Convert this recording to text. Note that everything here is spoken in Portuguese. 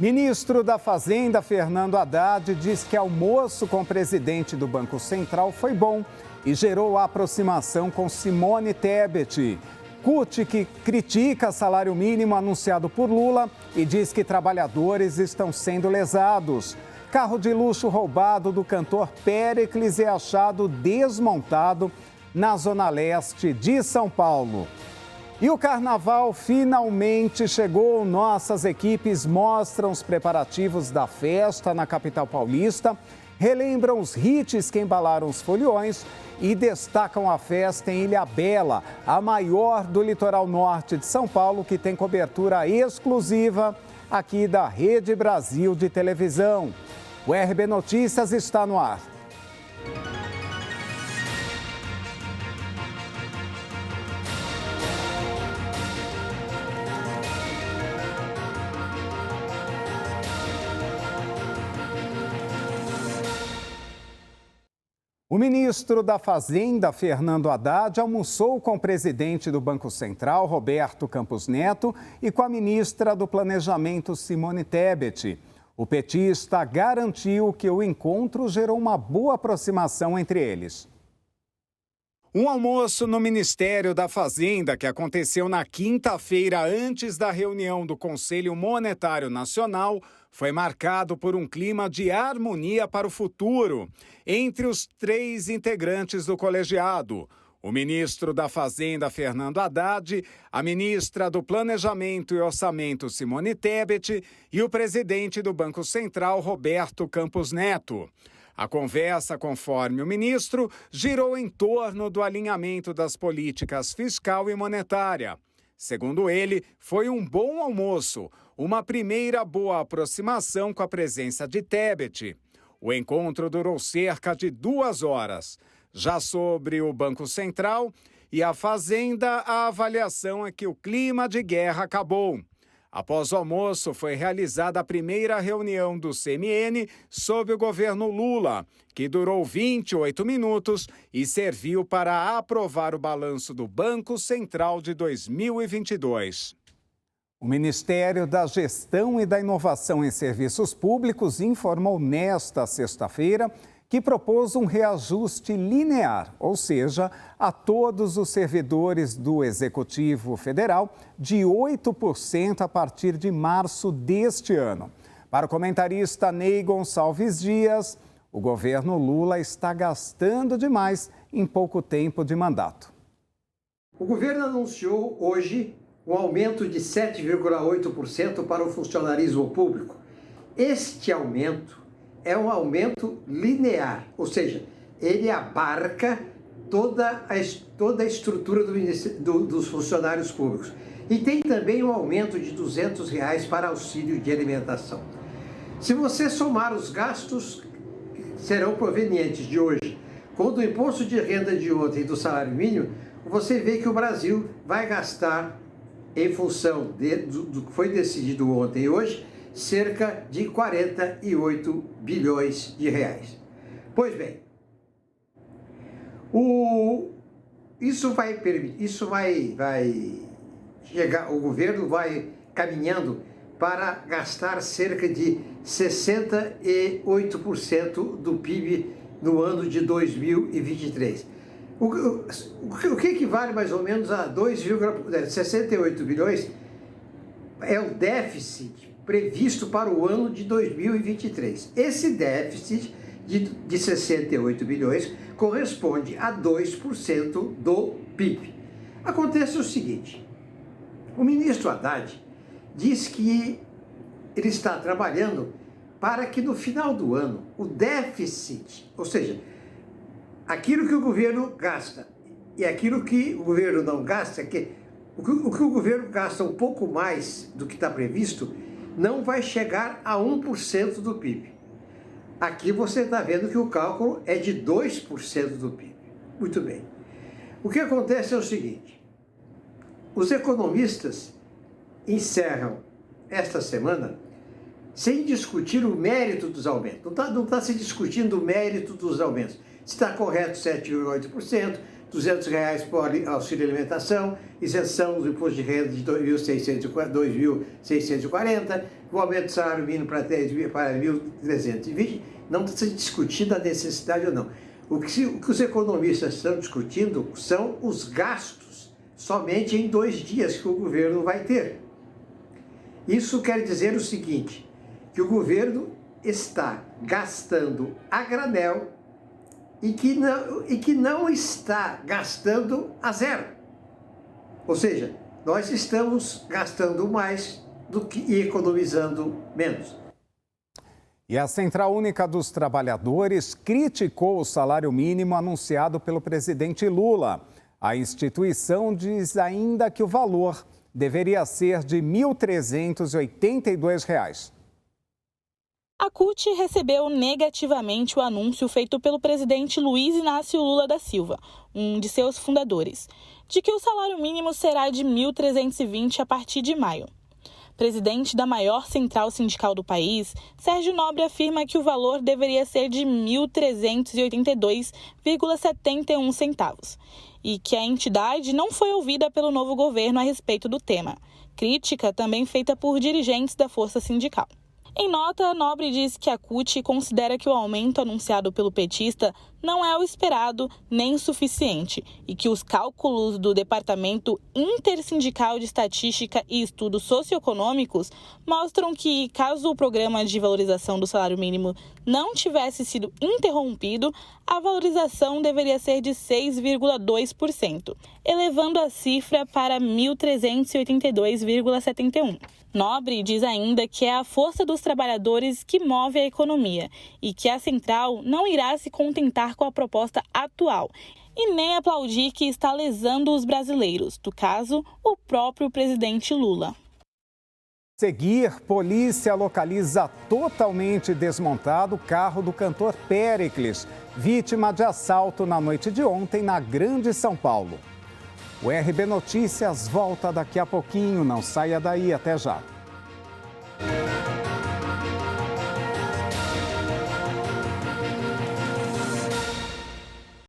Ministro da Fazenda, Fernando Haddad, diz que almoço com o presidente do Banco Central foi bom e gerou aproximação com Simone Tebet. CUT, que critica salário mínimo anunciado por Lula e diz que trabalhadores estão sendo lesados. Carro de luxo roubado do cantor Péricles é achado desmontado na zona leste de São Paulo. E o carnaval finalmente chegou. Nossas equipes mostram os preparativos da festa na capital paulista, relembram os hits que embalaram os foliões e destacam a festa em Ilhabela, a maior do litoral norte de São Paulo, que tem cobertura exclusiva aqui da Rede Brasil de televisão. O RB Notícias está no ar. O ministro da Fazenda, Fernando Haddad, almoçou com o presidente do Banco Central, Roberto Campos Neto, e com a ministra do Planejamento, Simone Tebet. O petista garantiu que o encontro gerou uma boa aproximação entre eles. Um almoço no Ministério da Fazenda, que aconteceu na quinta-feira antes da reunião do Conselho Monetário Nacional, foi marcado por um clima de harmonia para o futuro entre os três integrantes do colegiado: o ministro da Fazenda, Fernando Haddad, a ministra do Planejamento e Orçamento, Simone Tebet, e o presidente do Banco Central, Roberto Campos Neto. A conversa, conforme o ministro, girou em torno do alinhamento das políticas fiscal e monetária. Segundo ele, foi um bom almoço, uma primeira boa aproximação com a presença de Tebet. O encontro durou cerca de 2 horas. Já sobre o Banco Central e a Fazenda, a avaliação é que o clima de guerra acabou. Após o almoço, foi realizada a primeira reunião do CMN sob o governo Lula, que durou 28 minutos e serviu para aprovar o balanço do Banco Central de 2022. O Ministério da Gestão e da Inovação em Serviços Públicos informou nesta sexta-feira que propôs um reajuste linear, ou seja, a todos os servidores do Executivo Federal, de 8% a partir de março deste ano. Para o comentarista Ney Gonçalves Dias, o governo Lula está gastando demais em pouco tempo de mandato. O governo anunciou hoje um aumento de 7,8% para o funcionalismo público. Este aumento é um aumento linear, ou seja, ele abarca toda a estrutura dos funcionários públicos. E tem também um aumento de R$200 para auxílio de alimentação. Se você somar os gastos que serão provenientes de hoje com o do imposto de renda de ontem e do salário mínimo, você vê que o Brasil vai gastar, em função do que foi decidido ontem e hoje, cerca de 48 bilhões de reais. Pois bem, isso vai chegar, o governo vai caminhando para gastar cerca de 68% do PIB no ano de 2023. O que equivale mais ou menos a 2,68 bilhões é o déficit previsto para o ano de 2023. Esse déficit de 68 bilhões corresponde a 2% do PIB. Acontece o seguinte: o ministro Haddad diz que ele está trabalhando para que no final do ano o déficit, ou seja, aquilo que o governo gasta e aquilo que o governo não gasta, o que o governo gasta um pouco mais do que está previsto, não vai chegar a 1% do PIB. Aqui você está vendo que o cálculo é de 2% do PIB. Muito bem. O que acontece é o seguinte: os economistas encerram esta semana sem discutir o mérito dos aumentos. Não está se discutindo o mérito dos aumentos. Se está correto 7,8%, R$200 por auxílio alimentação, isenção do imposto de renda de 2.640, o aumento do salário mínimo para 1.320, não está se discutindo a necessidade ou não. O que os economistas estão discutindo são os gastos, somente em 2 dias que o governo vai ter. Isso quer dizer o seguinte, que o governo está gastando a granel e que não está gastando a zero. Ou seja, nós estamos gastando mais e economizando menos. E a Central Única dos Trabalhadores criticou o salário mínimo anunciado pelo presidente Lula. A instituição diz ainda que o valor deveria ser de R$ 1.382. A CUT recebeu negativamente o anúncio feito pelo presidente Luiz Inácio Lula da Silva, um de seus fundadores, de que o salário mínimo será de R$ 1.320 a partir de maio. Presidente da maior central sindical do país, Sérgio Nobre afirma que o valor deveria ser de R$ 1.382,71 centavos e que a entidade não foi ouvida pelo novo governo a respeito do tema. Crítica também feita por dirigentes da força sindical. Em nota, Nobre diz que a CUT considera que o aumento anunciado pelo petista não é o esperado nem suficiente e que os cálculos do Departamento Intersindical de Estatística e Estudos Socioeconômicos mostram que, caso o programa de valorização do salário mínimo não tivesse sido interrompido, a valorização deveria ser de 6,2%, elevando a cifra para 1.382,71. Nobre diz ainda que é a força dos trabalhadores que move a economia e que a central não irá se contentar com a proposta atual e nem aplaudir que está lesando os brasileiros, no caso, o próprio presidente Lula. Seguir, polícia localiza totalmente desmontado o carro do cantor Péricles, vítima de assalto na noite de ontem na Grande São Paulo. O RB Notícias volta daqui a pouquinho, não saia daí, até já.